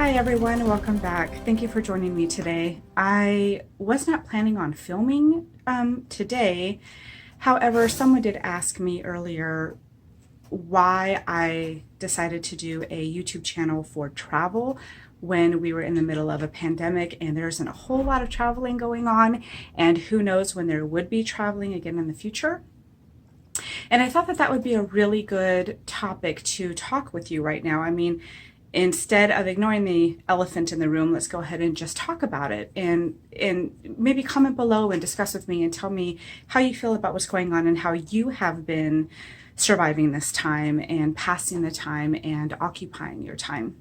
Hi everyone, welcome back. Thank you for joining me today. I was not planning on filming today. However, someone did ask me earlier why I decided to do a YouTube channel for travel when we were in the middle of a pandemic and there isn't a whole lot of traveling going on, and who knows when there would be traveling again in the future. And I thought that that would be a really good topic to talk with you right now. I mean, instead of ignoring the elephant in the room, let's go ahead and just talk about it, and maybe comment below and discuss with me and tell me how you feel about what's going on and how you have been surviving this time and passing the time and occupying your time.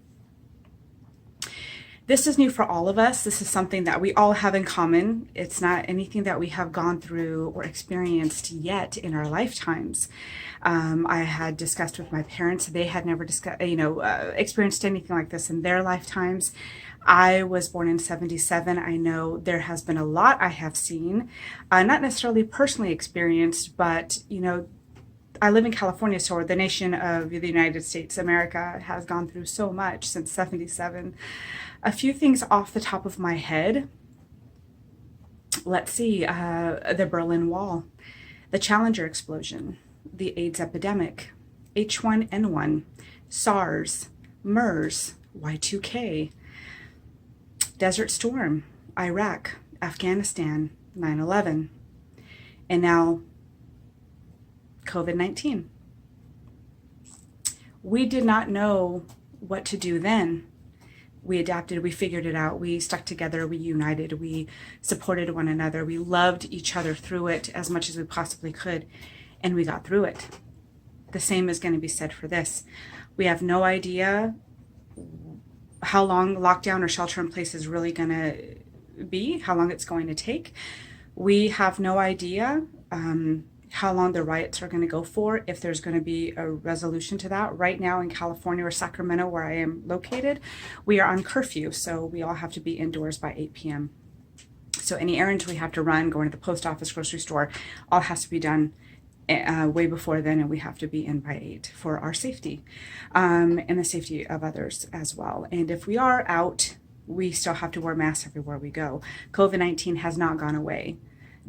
This is new for all of us. This is something that we all have in common. It's not anything that we have gone through or experienced yet in our lifetimes. I had discussed with my parents; they had never experienced anything like this in their lifetimes. I was born in '77. I know there has been a lot I have seen, not necessarily personally experienced, but I live in California, so the nation of the United States, America, has gone through so much since '77. A few things off the top of my head. Let's see, the Berlin Wall, the Challenger explosion, the AIDS epidemic, H1N1, SARS, MERS, Y2K, Desert Storm, Iraq, Afghanistan, 9/11, and now COVID-19. We did not know what to do then. We adapted, we figured it out, we stuck together, we united, we supported one another, we loved each other through it as much as we possibly could, and we got through it. The same is going to be said for this. We have no idea how long lockdown or shelter in place is really going to be, how long it's going to take. We have no idea how long the riots are going to go for, if there's going to be a resolution to that. Right now in California or Sacramento, where I am located, we are on curfew, so we all have to be indoors by 8 p.m. So any errands we have to run, going to the post office, grocery store, all has to be done way before then, and we have to be in by 8 for our safety and the safety of others as well. And if we are out, we still have to wear masks everywhere we go. COVID-19 has not gone away,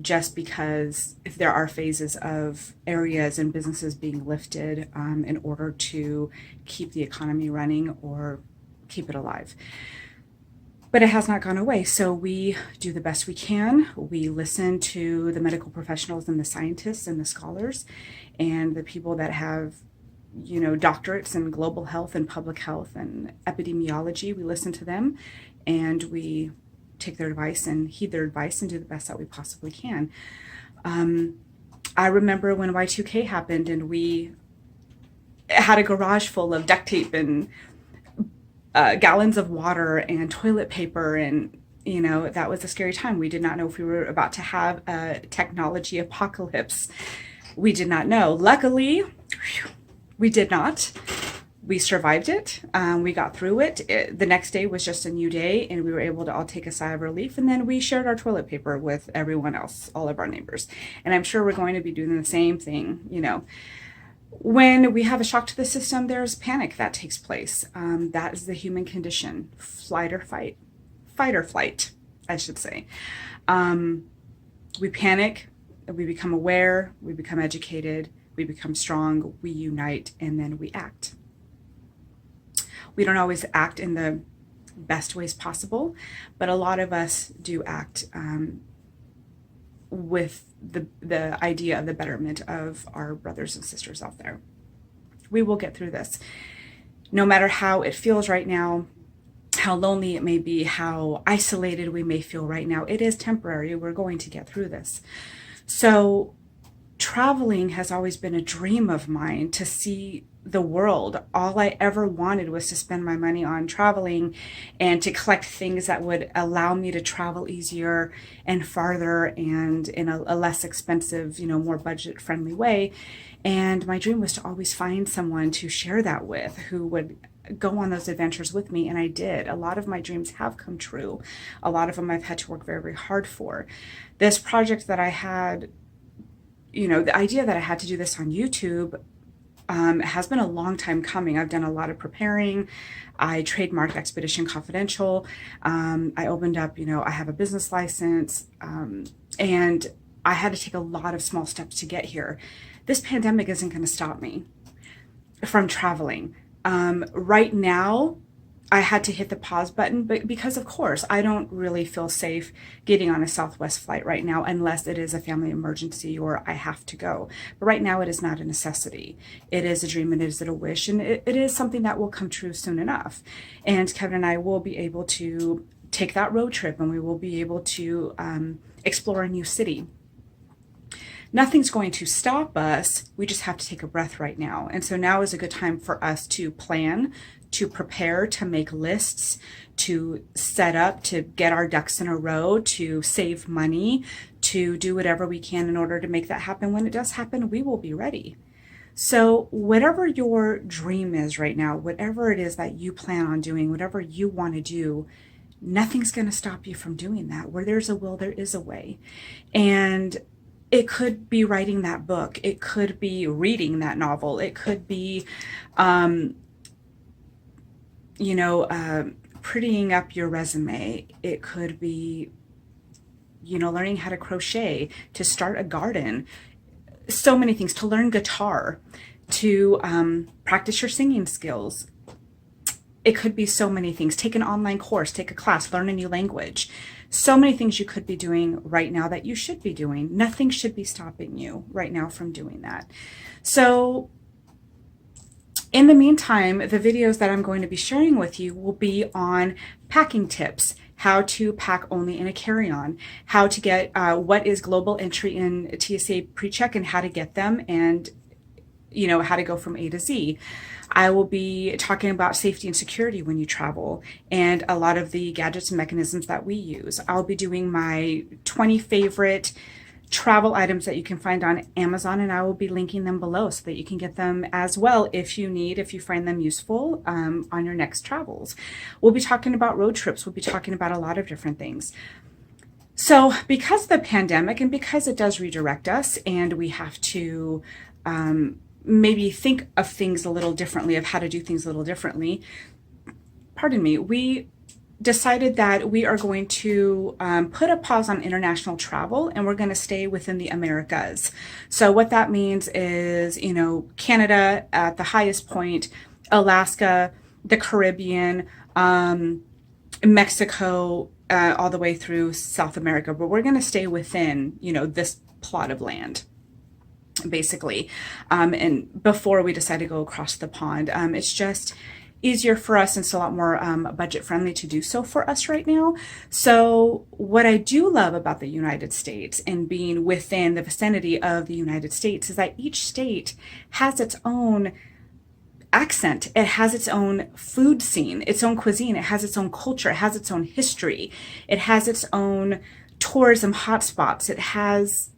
just because if there are phases of areas and businesses being lifted in order to keep the economy running or keep it alive. But it has not gone away, so we do the best we can. We listen to the medical professionals and the scientists and the scholars and the people that have doctorates in global health and public health and epidemiology. We listen to them and we take their advice and heed their advice and do the best that we possibly can. I remember when Y2K happened and we had a garage full of duct tape and gallons of water and toilet paper, and that was a scary time. We did not know if we were about to have a technology apocalypse. We did not know. Luckily, we did not. We survived it. We got through it. The next day was just a new day, and we were able to all take a sigh of relief. And then we shared our toilet paper with everyone else, all of our neighbors. And I'm sure we're going to be doing the same thing. When we have a shock to the system, there's panic that takes place. That is the human condition. Fight or flight, I should say. We panic, we become aware, we become educated, we become strong, we unite, and then we act. We don't always act in the best ways possible, but a lot of us do act with the idea of the betterment of our brothers and sisters out there. We will get through this. No matter how it feels right now, how lonely it may be, how isolated we may feel right now, it is temporary. We're going to get through this. So traveling has always been a dream of mine, to see the world. All I ever wanted was to spend my money on traveling and to collect things that would allow me to travel easier and farther and in a less expensive, more budget friendly way. And my dream was to always find someone to share that with, who would go on those adventures with me. And I did. A lot of my dreams have come true. A lot of them I've had to work very, very hard for. This project that I had, the idea that I had to do this on YouTube, It has been a long time coming. I've done a lot of preparing. I trademarked Expedition Confidential. I opened up, I have a business license, and I had to take a lot of small steps to get here. This pandemic isn't going to stop me from traveling. Right now, I had to hit the pause button, but because of course I don't really feel safe getting on a Southwest flight right now unless it is a family emergency or I have to go. But right now it is not a necessity. It is a dream and it is a wish, and it is something that will come true soon enough. And Kevin and I will be able to take that road trip, and we will be able to explore a new city. Nothing's going to stop us. We just have to take a breath right now. And so now is a good time for us to plan, to prepare, to make lists, to set up, to get our ducks in a row, to save money, to do whatever we can in order to make that happen. When it does happen, we will be ready. So whatever your dream is right now, whatever it is that you plan on doing, whatever you want to do, nothing's going to stop you from doing that. Where there's a will, there is a way. And it could be writing that book. It could be reading that novel. It could be, prettying up your resume. It could be, learning how to crochet, to start a garden, so many things, to learn guitar, to practice your singing skills. It could be so many things. Take an online course, take a class, learn a new language. So many things you could be doing right now that you should be doing. Nothing should be stopping you right now from doing that. So in the meantime, the videos that I'm going to be sharing with you will be on packing tips, how to pack only in a carry-on, how to get what is global entry in TSA PreCheck and how to get them, and how to go from A to Z. I will be talking about safety and security when you travel and a lot of the gadgets and mechanisms that we use. I'll be doing my 20 favorite travel items that you can find on Amazon, and I will be linking them below so that you can get them as well if you find them useful on your next travels. We'll be talking about road trips. We'll be talking about a lot of different things. So because of the pandemic and because it does redirect us and we have to maybe think of things a little differently, of how to do things a little differently, we decided that we are going to put a pause on international travel, and we're going to stay within the Americas. So what that means is, Canada at the highest point, Alaska, the Caribbean, Mexico, all the way through South America. But we're going to stay within, this plot of land, basically. And before we decide to go across the pond, it's just easier for us, and it's a lot more budget friendly to do so for us right now. So what I do love about the United States and being within the vicinity of the United States is that each state has its own accent. It has its own food scene, its own cuisine. It has its own culture. It has its own history. It has its own tourism hotspots. It has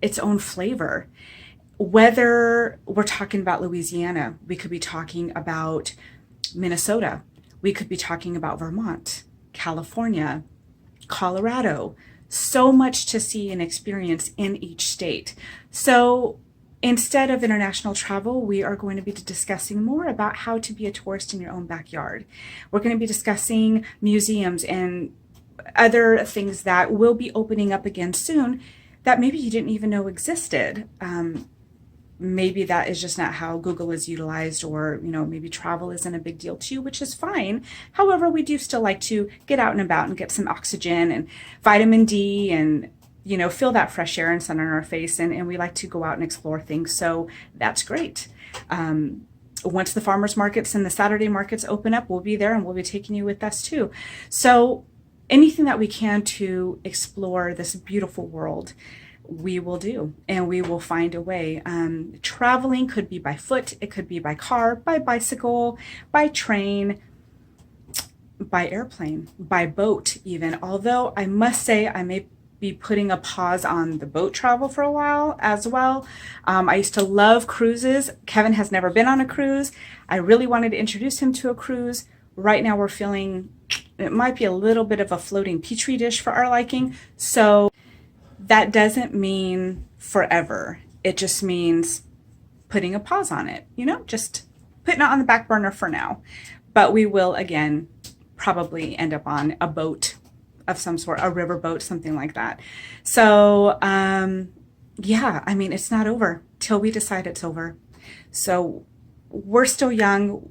its own flavor. Whether we're talking about Louisiana, we could be talking about Minnesota, we could be talking about Vermont, California, Colorado. So much to see and experience in each state. So instead of international travel, we are going to be discussing more about how to be a tourist in your own backyard. We're going to be discussing museums and other things that will be opening up again soon that maybe you didn't even know existed. Maybe that is just not how Google is utilized, or, maybe travel isn't a big deal to you, which is fine. However, we do still like to get out and about and get some oxygen and vitamin D and, feel that fresh air and sun on our face. And we like to go out and explore things. So that's great. Once the farmers markets and the Saturday markets open up, we'll be there and we'll be taking you with us too. So anything that we can to explore this beautiful world, we will do, and we will find a way. Traveling could be by foot, it could be by car, by bicycle, by train, by airplane, by boat even. Although I must say I may be putting a pause on the boat travel for a while as well. I used to love cruises. Kevin has never been on a cruise. I really wanted to introduce him to a cruise. Right now we're feeling it might be a little bit of a floating petri dish for our liking. So that doesn't mean forever. It just means putting a pause on it, just putting it on the back burner for now. But we will, again, probably end up on a boat of some sort, a river boat, something like that. So, yeah, I mean, it's not over till we decide it's over. So we're still young.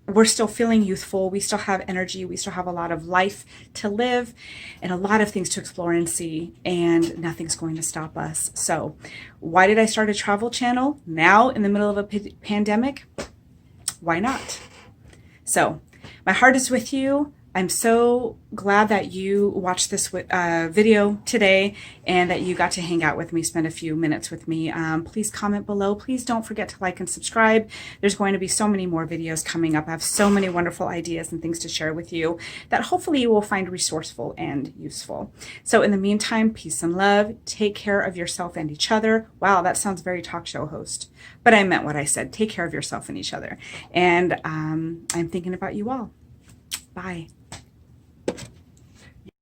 We're still feeling youthful. We still have energy. We still have a lot of life to live and a lot of things to explore and see, and nothing's going to stop us. So why did I start a travel channel now in the middle of a pandemic? Why not? So my heart is with you. I'm so glad that you watched this video today and that you got to hang out with me, spend a few minutes with me. Please comment below. Please don't forget to like and subscribe. There's going to be so many more videos coming up. I have so many wonderful ideas and things to share with you that hopefully you will find resourceful and useful. So in the meantime, peace and love. Take care of yourself and each other. Wow, that sounds very talk show host, but I meant what I said. Take care of yourself and each other. And I'm thinking about you all. Bye.